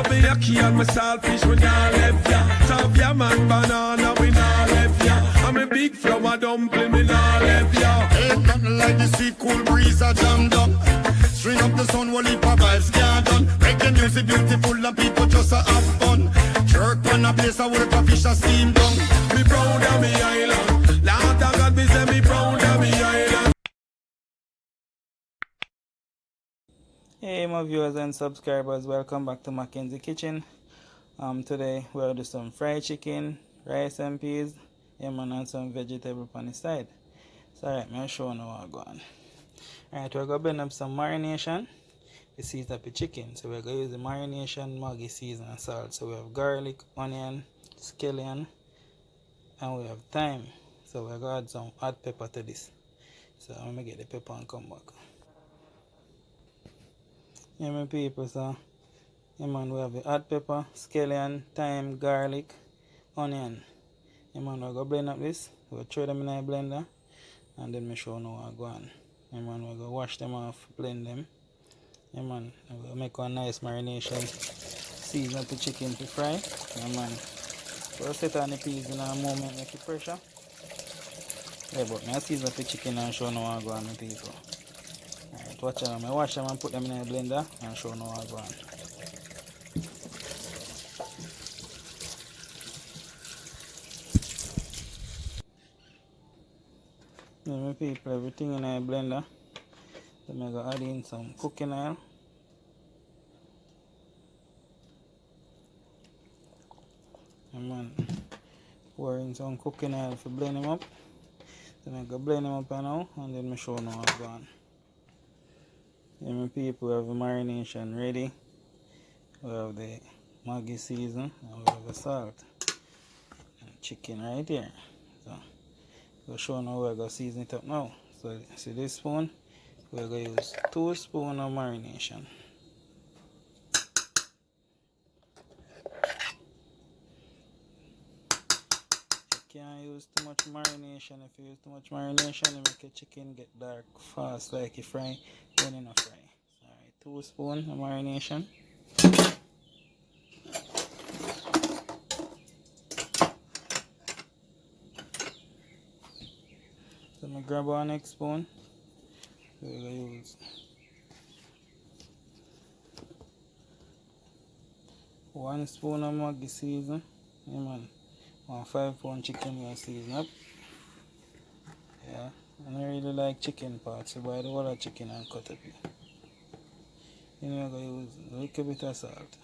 Love me yucky and my saltfish when y'all left ya. Top ya man banana we not left ya. I'm a big flower dumpling we not left ya. Ain't nothing like the sea cool breeze a jammed up. String up the sun while heap of vibes can't done. Reggae music beautiful and people just a have fun. Jerk on a place a work a fish a steam down. Me proud of me island. Lord of God me say me proud of me island. Hey my viewers and subscribers, welcome back to Mackenzie Kitchen. Today we'll do some fried chicken, rice and peas, and some vegetable on the side. So alright, I'll show you how I'm going. Alright, we're going to blend up some marination to season up the chicken. So we're going to use the marination, Maggi season and salt. So we have garlic, onion, scallion, and we have thyme. So we're going to add some hot pepper to this. So I'm going to get the pepper and come back. Yeah, my people, so yeah, man, we have the hot pepper, scallion, thyme, garlic, onion. Yeah, man, we're going to blend up this. We'll throw them in a blender and then we show you how I go on. Yeah, man, we're going to wash them off, blend them. Yeah, man, we'll make one nice marination. Season up the chicken to fry. Yeah, man. We'll set on the peas in a moment, make it pressure. Yeah, but I'll season up the chicken and show you how I go on, my people. Alright, watch them. I wash them and put them in a blender and show you how I go on. Yeah, my people, everything in a blender. Then I'm going to add in some cooking oil. And man, pour in some cooking oil to blend them up. Then I'm going to blend them up now and then I show you how I go on. Yeah, my people, we have the marination ready. We have the Maggi season and we have the salt. And chicken right here. So we'll show you how we're going to season it up now. So see this spoon, we're going to use 2 spoons of marination. You can't use too much marination. If you use too much marination, it make your chicken get dark fast like you fry when you not fry. Alright, 2 spoons of marination. So I grab our next spoon. We're going to use 1 spoon of Maggi season. Yeah, man. 1 5-pound chicken we'll season up. Yeah, and I really like chicken parts, so buy the whole chicken and cut up it. Then we're going to use a little bit of salt.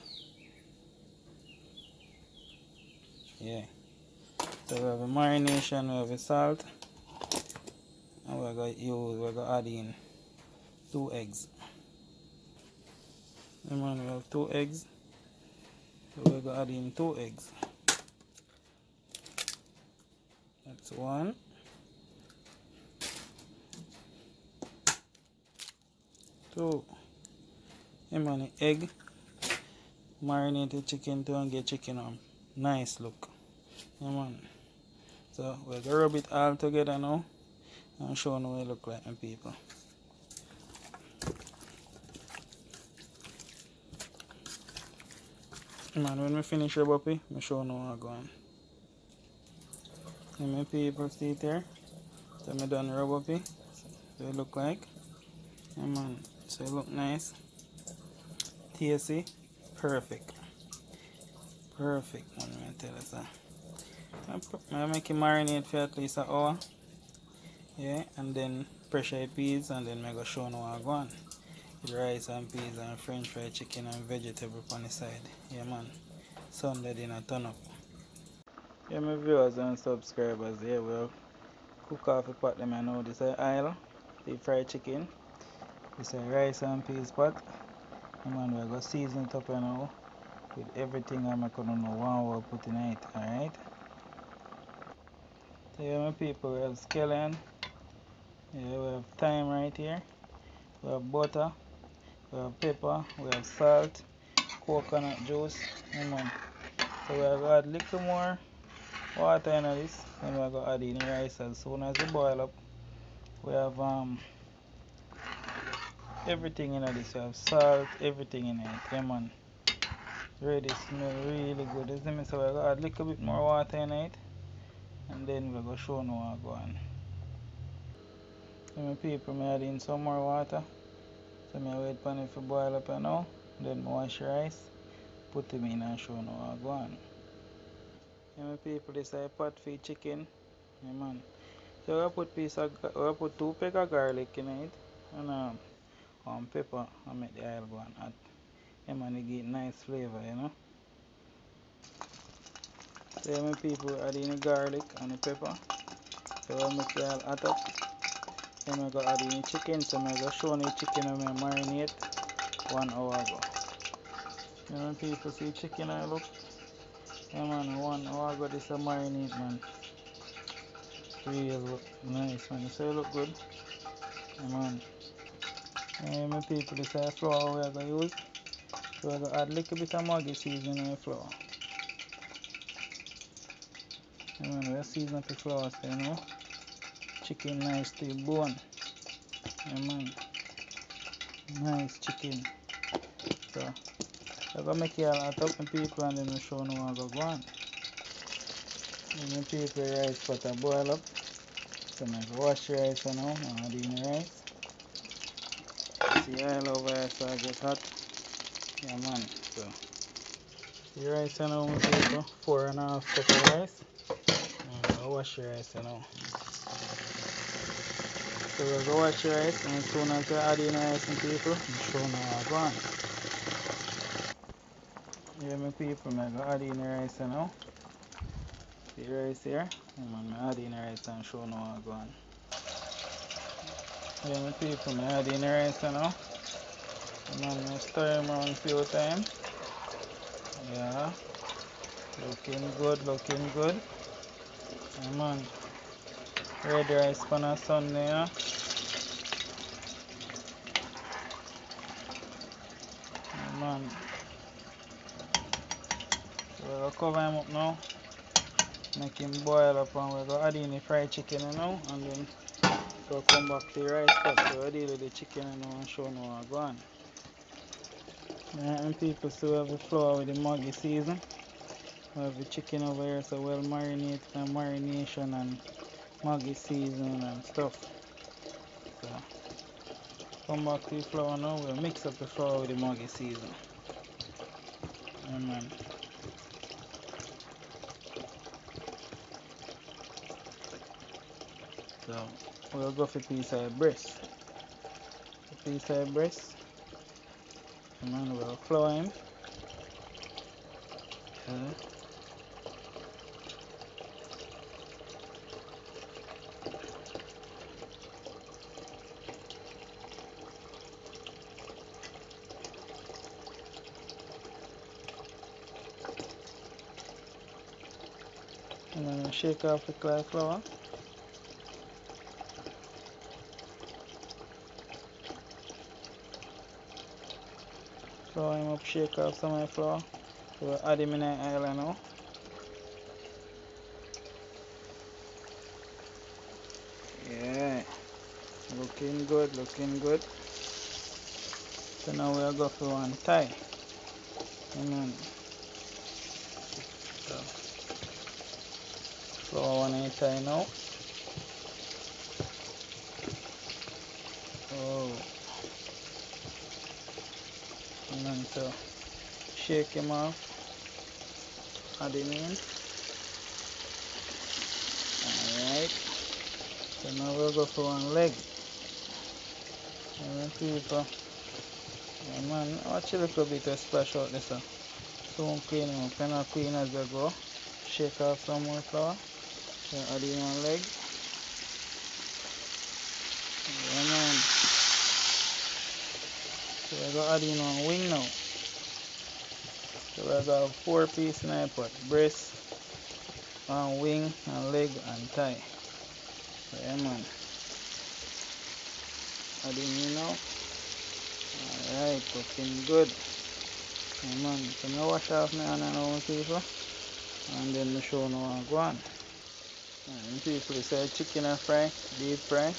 Yeah. So we have a marination, we have a salt. And we're going to add in 2 eggs. And man, we have 2 eggs. So we're going to add in 2 eggs. That's 1. 2. And man, egg. Marinate the chicken to and get chicken on nice look. Yeah, man. So we're going to rub it all together now. And show you what it look like, my people. Man, when we finish rub up it, I'll show you how I go on. And my people see it there. So I done rub up it. So it look like. Yeah, man. So it look nice. Tasty. Perfect. Perfect, man. I tell you so. I make it marinate for at least an hour. Yeah, and then pressure the peas and then I go show you how I go on. With rice and peas and french fried chicken and vegetable on the side. Yeah, man. Sunday dinner turn up. Yeah, my viewers and subscribers, yeah, we'll cook off the pot them. I know this is oil, the fried chicken. This is rice and peas pot. Yeah, man, we're going to season it up now with everything I'm going to know one we'll put in it, alright? So yeah, my people, we have scallion. Yeah, we have thyme right here. We have butter. We have pepper. We have salt. Coconut juice. Yeah, man. So we are going to add a little more water in this. Then we are going to add in the rice as soon as it boil up. We have everything in this. We have salt, everything in it. Yeah, man. Ready, smell really good. You see me? So I gotta add a little bit more water in it, and then we'll go show now what go on. So my people, I add in some more water. So I wait for it to boil up now. Then I wash rice, put them in and show now what go on. Yeah, my people, this is a pot feed chicken. Yeah, man. So I put 2 peck of garlic in it, and pepper, and make the oil go on hot. Yeah, man, it give nice flavor, you know. So yeah, my people, add in the garlic and the pepper. So I make it all hot up. Then I go add in the chicken. So I go show the chicken and I marinate 1 hour ago. Yeah, my people, see chicken I look. Yeah, man, 1 hour ago this a marinate, man. Really look nice, man. So it look good. Yeah, man. Yeah, my people, this is the flour we are going to use. So I go add a little bit of Maggi seasoning in the flour. Yeah, man, we season up the flour, so you know. Chicken nice to the bone. Yeah, man. Nice chicken. So I'm gonna make it all hot up, my people, and then I'll show you how to go on. And my people, rice butter boil up. So I'm gonna wash the rice now and add in the rice. See oil over here so I get hot. Yeah, man. So the rice now, my people, 4.5 cup of rice. I'll wash the rice now. So we'll go wash the rice, and as soon as I add in the rice, my people, I'll show you how to go on. Yeah, my people, I'm going to add in the rice now. See the rice here? I'm going to add in the rice and show you how to go on. Yeah, my people, I'm add in the rice now. I'm going to stir them around a few times. Yeah, looking good, looking good. Yeah, man. Red rice for the sun there. Yeah, man. So we're going to cover him up now. Make him boil up, and we're going to add in the fried chicken now. And then so come back to the rice pot. So I deal with the chicken now and show you how to go on. Yeah, and people, so we have the flour with the Maggi season. We have the chicken over here, so we'll marinate and marination and Maggi season and stuff. So come back to the flour now. We'll mix up the flour with the Maggi season. Yeah, man. So we'll go for a piece of breast. A piece of breast. And then we'll flour him. And then we'll shake off the clay flour. Flour him up, shake off some of the flour. So we'll add him in the oil now. Yeah, looking good, looking good. So now we'll go for one Thai. Amen. So flour one Thai now. Oh. Amen. So shake him off. Add him in. Alright. So now we'll go for one leg. Amen, people. Yeah, man, watch a little bit to splash out this. Soon clean him up. Kind of clean as we go. Shake off some more flour. So add in one leg. Yeah, man. So we're going to add in one wing now. So we're going to have 4 pieces in the pot. Breast, and wing, and leg, and thigh. So yeah, man. Adding in now. Alright, looking good. Yeah, man. So now wash off my hand now, people. And then we show you how to go on. And people, say chicken and fry, deep fry.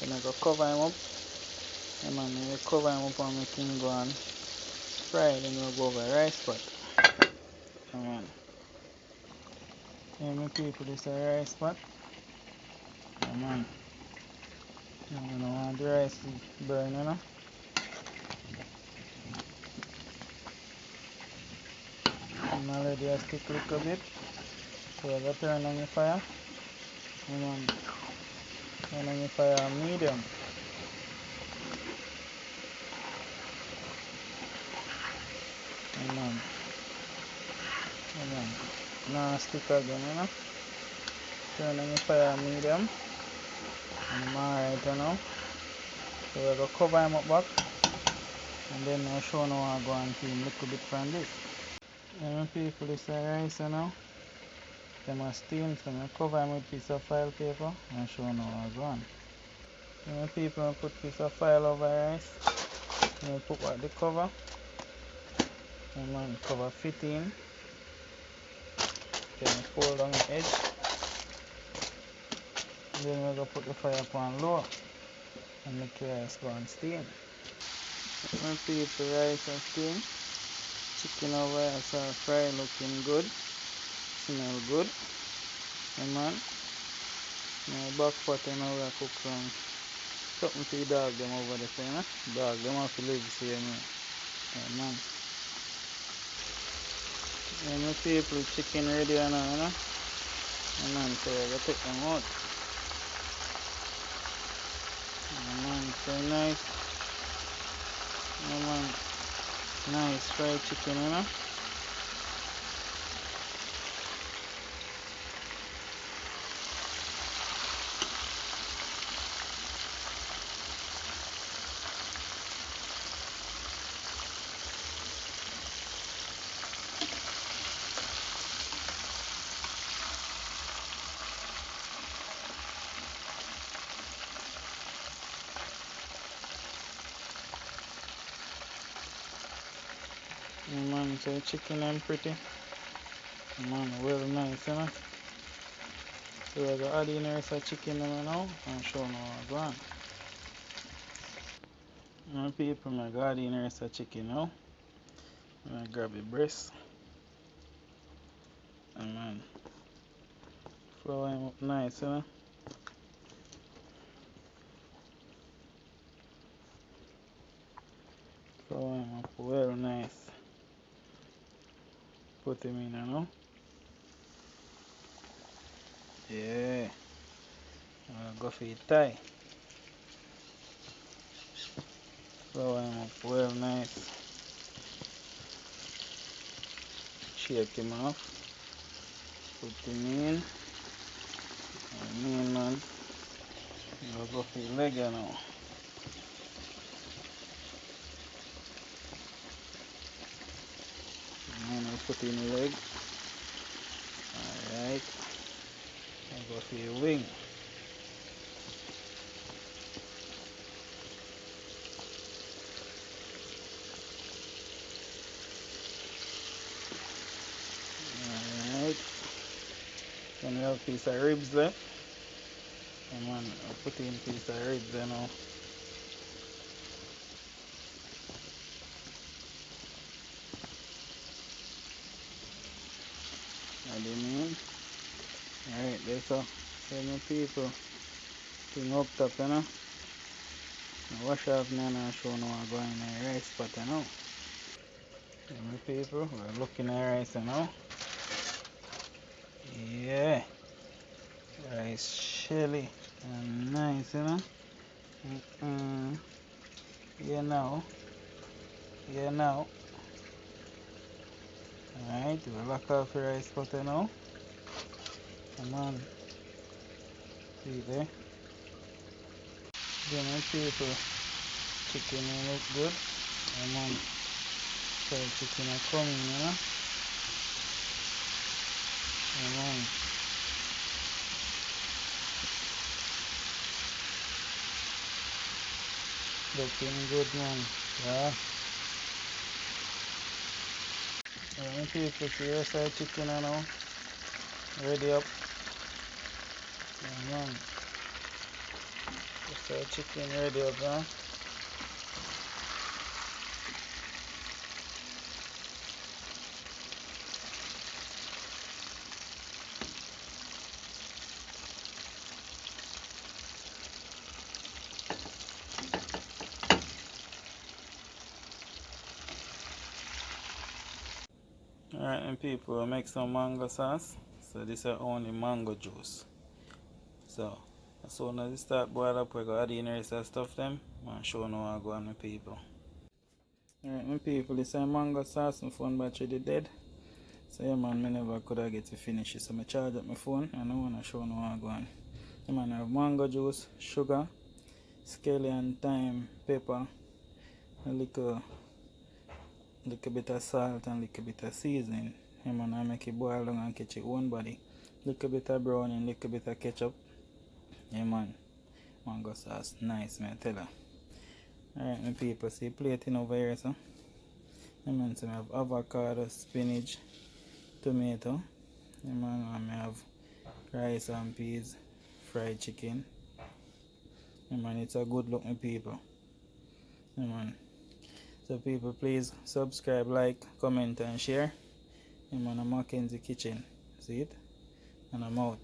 Then I go cover him up. Yeah, man, we cover him up and make him go on fry. Then we'll go over rice pot. Come on. Yeah, my people, this is a rice pot. Come on. I don't want the rice to burn, you know. I'm already a stick a little bit. So I gotta turn on the fire. Come on. Turn on the fire medium. Come on. Come on. Now stick again, you know. Turn on the fire medium. And I'm alright, you know. So we're gonna cover him up back. And then I'll show you how I go and clean a little bit from this. And people, this is rice, you know. Them are steam, so I cover them with a piece of foil paper and show you how I go on. And people, I put a piece of foil over rice. And I put back the cover. And man, cover fit in. Then I fold on the edge. And then we're going to put the fire upon low. And make the rice go and steam. And people, rice and steam. Chicken over here, so fry looking good. Smell good. And man, my back pot and now I cook something for the dog them over there, you know? Dog them have to live the same way. Yeah, man. And my people, chicken ready now, you know? And man, so I gotta take them out. And man, so nice. And man, nice fried chicken, you know? Man, so chicken and pretty. Man, well nice, you know. So we're gonna add in the rest of chicken now and show you how I go on. My people, I'm gonna add in the rest of chicken now. I'm gonna grab the breast. And man, flour him up nice, you know. Flour him up well nice. Put him in, you know. Yeah. I'm gonna go for the thigh. Flour him up well nice. Shake him off. Put him in. And me, man. I'm gonna go for the leg now. And I put in the leg. Alright. I'll go for the wing. Alright. Then we have a piece of ribs there. And man, I'll put in a piece of ribs there now. Add them in. Alright, that's all. So my people, thing up top, you know. Now wash off now and show you how I go in the rice pot, you know. So my people, we're looking at rice now. Yeah. Rice shelly and nice, you know. Yeah now. Yeah now. Alright, we'll lock off the rice pot now. Come on. See there. Then my people, chicken will look good. Come on. Fried chicken are coming, you know. Come on. Looking good, man. Yeah. My people, see your side chicken now. Ready up. Come on. Your side chicken ready up, huh? Alright, and people, we'll make some mango sauce. So this is only mango juice. So as soon as it start boil up, we're gonna add in the rest of the stuff them and show you how I go on my people. Alright, my people, this is mango sauce. My phone battery is dead. So yeah man, I never could have get to finish it. So I charge up my phone and I wanna show you how I go on. Yeah man, I have mango juice, sugar, scallion, thyme, pepper, a little bit of salt and little bit of seasoning. Yeah man, I make it boil down and catch it one body. Little bit of browning, little bit of ketchup. Yeah man, mango sauce, nice man, tell her. Alright my people, see plating over here so. Yeah man, so I have avocado, spinach, tomato. Yeah man, and I have rice and peas, fried chicken. Yeah man, it's a good look my people. Yeah man. So people, please subscribe, like, comment and share. Yeah man, I'm Mackenzie Kitchen. See it? And I'm out.